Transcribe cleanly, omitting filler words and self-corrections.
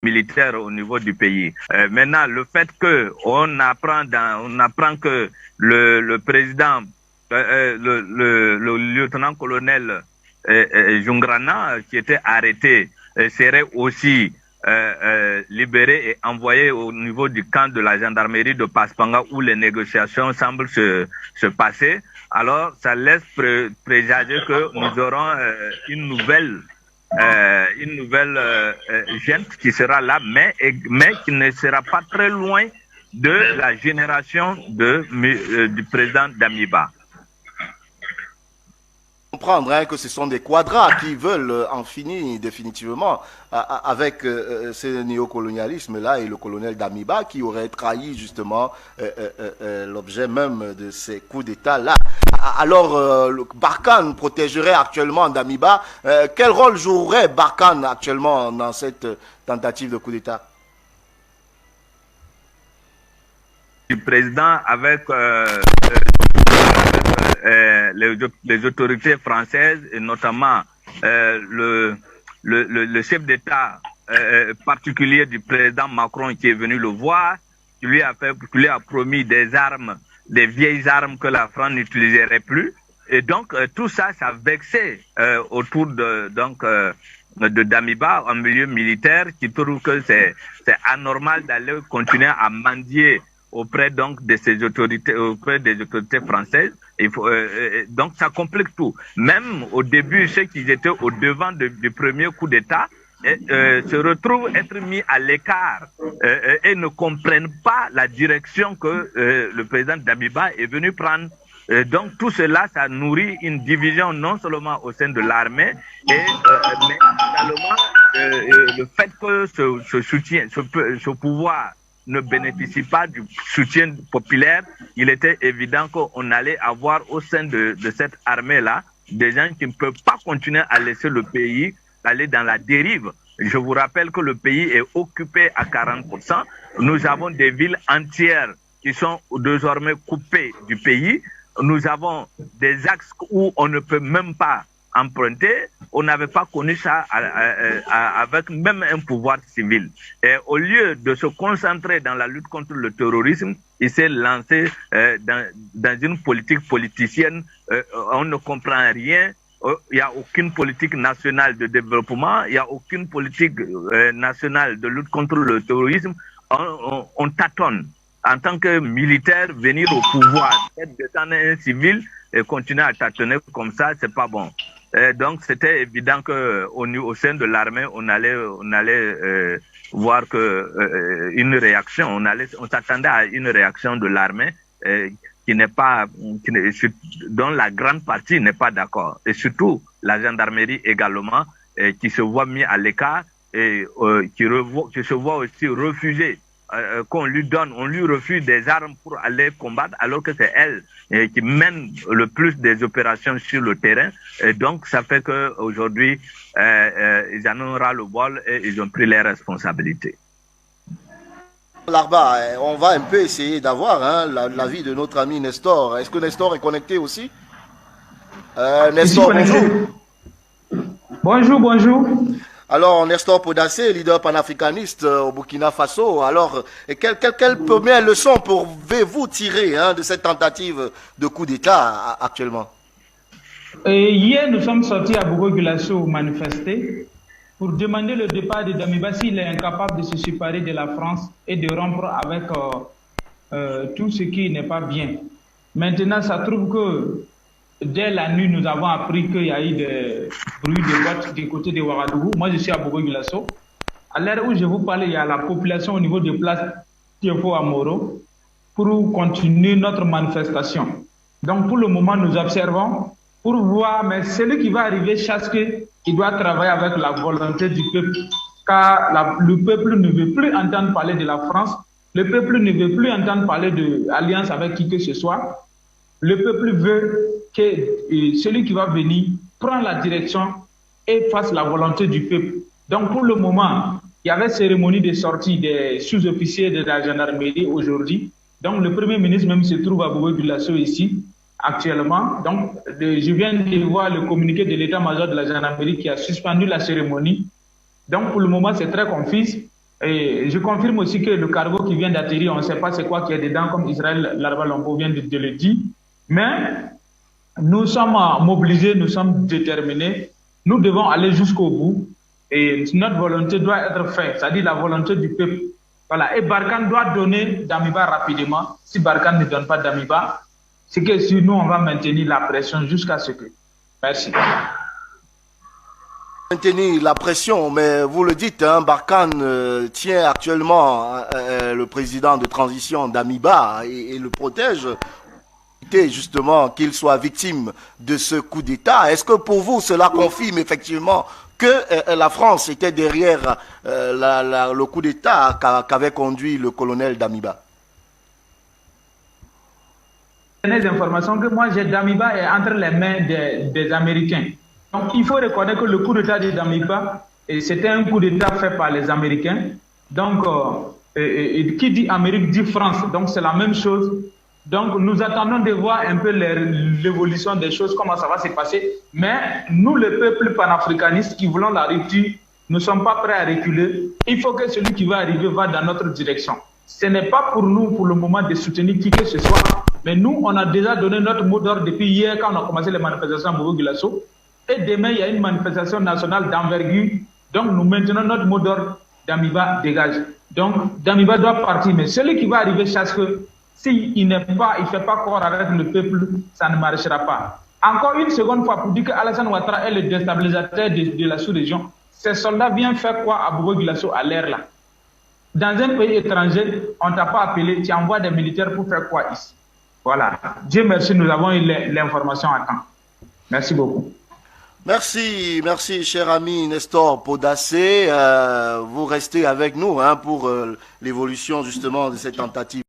militaire au niveau du pays. Maintenant, le fait que on apprend que le président, le lieutenant-colonel Jungrana, qui était arrêté, serait aussi libéré et envoyé au niveau du camp de la gendarmerie de Paspanga où les négociations semblent se passer. Alors, ça laisse présager que nous aurons une nouvelle gente qui sera là, mais qui ne sera pas très loin de la génération du président Damiba. Comprendre que ce sont des quadras qui veulent en finir définitivement avec ce néocolonialisme-là et le colonel Damiba qui aurait trahi justement l'objet même de ces coups d'État-là. Alors, Barkhane protégerait actuellement Damiba. Quel rôle jouerait Barkhane actuellement dans cette tentative de coup d'État? Du président avec les autorités françaises et notamment le chef d'État particulier du président Macron qui est venu le voir, qui lui a promis des armes, des vieilles armes que la France n'utiliserait plus. Et donc tout ça, ça vexait autour de Damiba en milieu militaire, qui trouve que c'est anormal d'aller continuer à mendier auprès donc de ces autorités, auprès des autorités françaises. Donc ça complique tout. Même au début, ceux qui étaient au devant du premier coup d'État se retrouvent être mis à l'écart et ne comprennent pas la direction que le président Damiba est venu prendre. Donc tout cela, ça nourrit une division non seulement au sein de l'armée, mais également le fait que ce soutien, ce pouvoir ne bénéficie pas du soutien populaire. Il était évident qu'on allait avoir au sein de cette armée-là des gens qui ne peuvent pas continuer à laisser le pays aller dans la dérive. Je vous rappelle que le pays est occupé à 40%. Nous avons des villes entières qui sont désormais coupées du pays. Nous avons des axes où on ne peut même pas emprunter. On n'avait pas connu ça avec même un pouvoir civil. Et au lieu de se concentrer dans la lutte contre le terrorisme, il s'est lancé dans une politique politicienne. On ne comprend rien. Il n'y a aucune politique nationale de développement. Il n'y a aucune politique nationale de lutte contre le terrorisme. On tâtonne. En tant que militaire, venir au pouvoir, être un civil et continuer à tâtonner comme ça, c'est pas bon. Donc c'était évident que au sein de l'armée, on allait voir que une réaction, on s'attendait à une réaction de l'armée dont la grande partie n'est pas d'accord, et surtout la gendarmerie également qui se voit mis à l'écart et qui se voit aussi refuser. On lui refuse des armes pour aller combattre, alors que c'est elle qui mène le plus des opérations sur le terrain. Et donc, ça fait qu'aujourd'hui, ils en ont ras le bol et ils ont pris les responsabilités. Larba, on va un peu essayer d'avoir l'avis de notre ami Nestor. Est-ce que Nestor est connecté aussi? Nestor, bonjour. Bonjour. Alors, Nestor Podassé, leader panafricaniste au Burkina Faso. Alors, quelle première leçon pouvez-vous tirer de cette tentative de coup d'État actuellement? Hier, nous sommes sortis à Bogo-Gulasso manifester pour demander le départ de Damiba s'il est incapable de se séparer de la France et de rompre avec tout ce qui n'est pas bien. Maintenant, ça trouve que dès la nuit, nous avons appris qu'il y a eu des bruits de bottes du côté de Ouagadougou. Moi, je suis à Bogo-Gulasso. À l'heure où je vous parle, il y a la population au niveau de place Tiefo Amoro pour continuer notre manifestation. Donc, pour le moment, nous observons pour voir, mais celui qui va arriver chaque qu'il doit travailler avec la volonté du peuple, car le peuple ne veut plus entendre parler de la France, le peuple ne veut plus entendre parler d'alliance avec qui que ce soit. Le peuple veut que celui qui va venir prenne la direction et fasse la volonté du peuple. Donc pour le moment, il y avait cérémonie de sortie des sous-officiers de la gendarmerie aujourd'hui. Donc le Premier ministre même se trouve à Bogo-Gulasso ici, actuellement. Donc je viens de voir le communiqué de l'état-major de la gendarmerie qui a suspendu la cérémonie. Donc pour le moment, c'est très confus. Et je confirme aussi que le cargo qui vient d'atterrir, on ne sait pas c'est quoi qui est dedans, comme Israël Larbalombo vient de le dire. Mais nous sommes mobilisés, nous sommes déterminés. Nous devons aller jusqu'au bout. Et notre volonté doit être faite, c'est-à-dire la volonté du peuple. Voilà. Et Barkhane doit donner Damiba rapidement. Si Barkhane ne donne pas Damiba, c'est que sur nous, on va maintenir la pression jusqu'à ce que. Merci. Maintenir la pression, mais vous le dites, hein, Barkhane tient actuellement le président de transition Damiba et le protège, justement qu'il soit victime de ce coup d'État. Est-ce que pour vous cela confirme effectivement que la France était derrière le coup d'État qu'avait conduit le colonel Damiba? Les informations que moi j'ai, Damiba est entre les mains des Américains. Donc il faut reconnaître que le coup d'État de Damiba, c'était un coup d'État fait par les Américains. Donc qui dit Amérique dit France, donc c'est la même chose. Donc nous attendons de voir un peu l'évolution des choses, comment ça va se passer. Mais nous, le peuple panafricaniste qui voulons la rupture, nous ne sommes pas prêts à reculer. Il faut que celui qui va arriver va dans notre direction. Ce n'est pas pour nous, pour le moment, de soutenir qui que ce soit. Mais nous, on a déjà donné notre mot d'ordre depuis hier quand on a commencé les manifestations à Bobo-Dioulasso. Et demain, il y a une manifestation nationale d'envergure. Donc, nous maintenons notre mot d'ordre, Damiba dégage. Donc, Damiba doit partir. Mais celui qui va arriver chasse que s'il ne fait pas corps avec le peuple, ça ne marchera pas. Encore une seconde fois pour dire que Alassane Ouattara est le déstabilisateur de la sous-région. Ces soldats viennent faire quoi à Bobo-Dioulasso à l'air là? Dans un pays étranger, on ne t'a pas appelé, tu envoies des militaires pour faire quoi ici? Voilà. Dieu merci, nous avons eu l'information à temps. Merci beaucoup. Merci, merci cher ami Nestor Podacé. Vous restez avec nous hein, pour l'évolution justement de cette tentative.